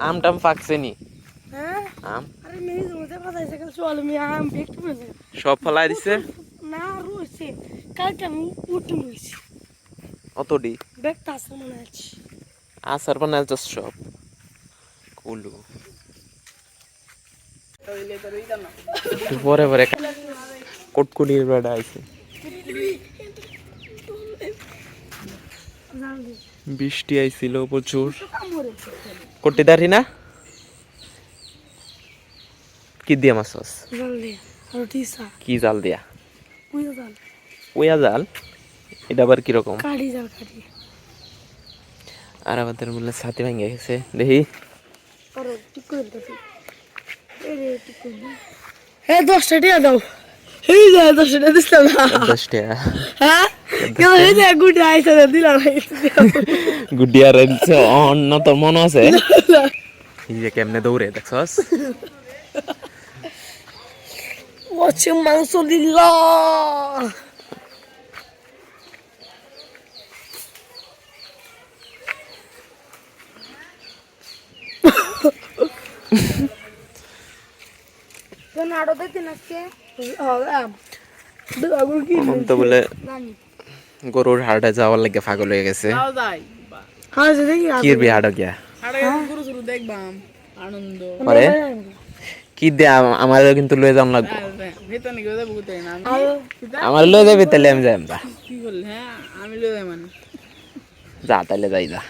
আম টাম পাকছে নি? হ্যাঁ আম আরে নেই ওদের কথা এসে চল আমি আম বিক্রি করেছি সব ফলাই দিছে না রয়েছে কালকে আমি উঠে রয়েছি অতডি ব্যাগটা আসলে মনে আছে আসার বানাল তো সব কুলু পরে পরে কটকুটির বেড়া আইছে বৃষ্টি আইছিল প্রচুর করতে দাঁড়ি না কি দিয়ে মাছ কি জাল দিয়া ওয়া জাল এটা আবার কিরকম আর আমাদের বললে ছাতি ভেঙে গেছে দেখি 10 টাকা দাও এই যে 10 টাকা দিছিলাম না 10 টাকা হ্যাঁ কেন এই যে গুড আইসা দিলাম গুডিয়ার অন্য তো মনে আছে এই যে কেমনে দৌড়ে দেখছস ওছে মাংস দিল নাড়ো দিতে নাকি তো বলে গরুর হাড়ে যাওয়ার লাগে পাগল হয়ে গেছে কি হাড় গিয়া আরে কি দে আমার কিন্তু লয়ে যাম লাগবে আমার লয়ে যাবি তাহলে আমি যাই যা তাহলে যাই যা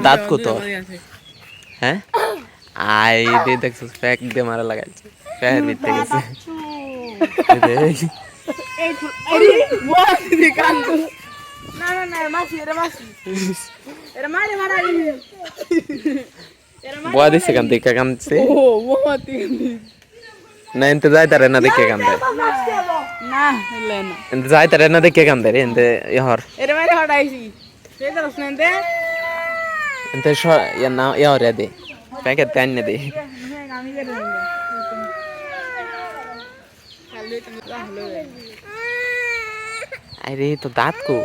দাঁত কত হ্যাঁ আই দে দেখছিস প্যাক দিয়ে মারা লাগাইছে প্যাকের ভিতরে গেছে বুয়া দিছে কান দেখে কানছে না এনতে যাই তারে না দেখে কান্দে এনতে যাই তারে না দেখে কান্দে রে এনতে ইহর এনতে না ইহর দে প্যাকেট টান না দে আরে তো দাঁত কো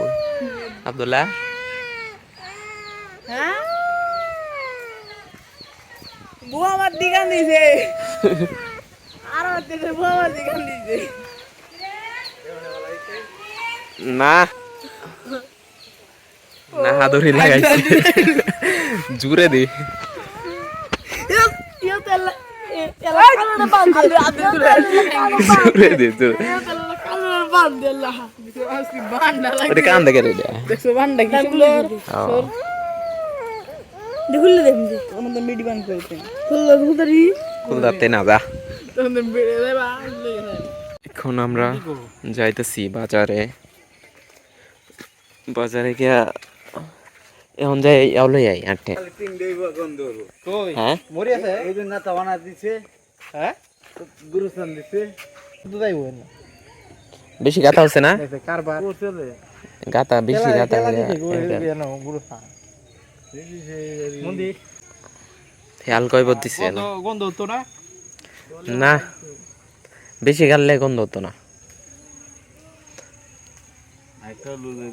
আব্দুল্লাহ হ্যাঁ বুয়া আমার দিগান দিছে আর ওতে বুয়া আমার দিগান দিছে না না হাদুরি লাগাইছে জুরে দে জুরে দে তো ওটা কান দেখে রে দেখছো বান্ডা কি সুন্দর দেখুলে দেমজি ওনদের মিডি বান কইতে খুলদাতে না যা এখন আমরা যাইতেছি বাজারে বাজারে গিয়া এখন যাই আউলে যাই আটে হ্যাঁ মরি আছে এই দিন না তাওয়ানা দিছে হ্যাঁ গুরুস্থান দিছে দুদাই হই না বেশি গাতা হচ্ছে না কারবার চলে গাতা বেশি গাতা গুরুস্থান মন্দির খেয়াল কইব দিছে না গন্ধ হতো না না বেশি গাললে গন্ধ হতো না আইতো লুলে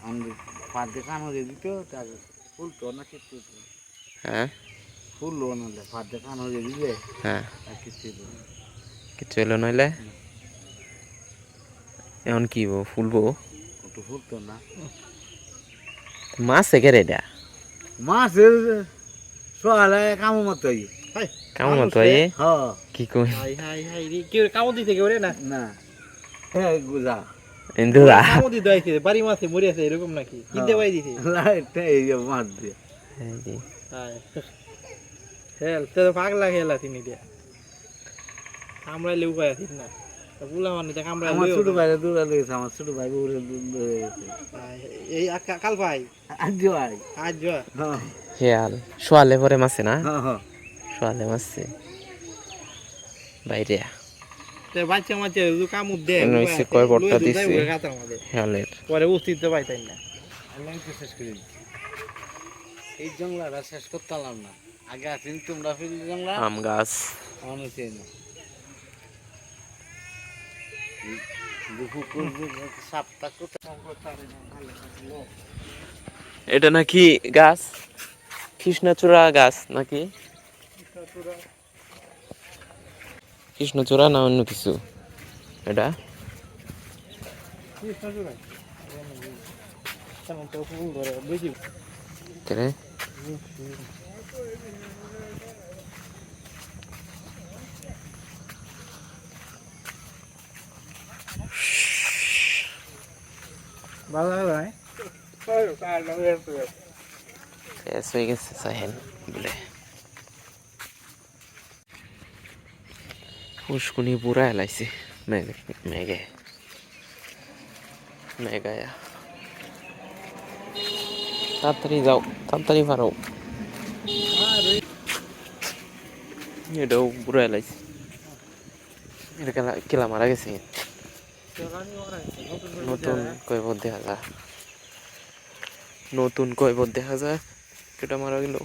আমি পাতে কানো দিয়ে দিত তার ফুল তো না কিছু হ্যাঁ ফুল লো না পাতে কানো দিয়ে দিলে হ্যাঁ আর কিছু এলো নইলে এখন কি ফুলবো একটু ফুল তো না মাছ একের এটা মাছ সোয়ালে কামো মতই কেমন মতো হ্যাঁ কি কই হাই হাই হাই রে কি কামো দিতে কেউ রে না না হ্যাঁ গুজা ইন্দুরা কামো দিতে আইছে বাড়ি মাছে মরি আছে এরকম নাকি কিনতে পাই দিছে লাইটটা এই যে মার দিয়ে হাই হেল তো পাগলা খেলা তিনি দিয়া আমরা লেউ পাই আছি না বুলা মানে দেখ আমরা আমার ছোট ভাই দূরে লেগেছে আমার ছোট ভাই উড়ে এই কাল ভাই আজ ভাই আজ হ্যাঁ খেয়াল সোয়ালে পরে মাছে না হ্যাঁ হ্যাঁ সোয়ালে মাছে বাইরে তে বাচ্চা মাছে দু কামু দে নইছে কয় বটটা দিছে খেয়ালের পরে অস্তিত্ব পাইতাই না আল্লাহ তো শেষ করে এই জঙ্গলাটা শেষ করতে পারলাম না আগে আছেন তোমরা ফিল জঙ্গলা আম গাছ অনেছে না দুপুর সাপটা করতে এটা নাকি গাছ কৃষ্ণচূড়া গাছ নাকি কৃষ্ণচূড়া না অন্য কিছু এটা কেরে ভালো লাগলো না শেষ হয়ে গেছে সাহেল বলে পুষ্কুনি পুরা এলাইছে মেঘে মেঘায়া তাড়াতাড়ি যাও তাড়াতাড়ি পারো এটাও পুরা এলাইছে এটা কেলা মারা গেছে নতুন কৈবত দেখা যায় নতুন কৈবত দেখা যায় কেটা মারা গেল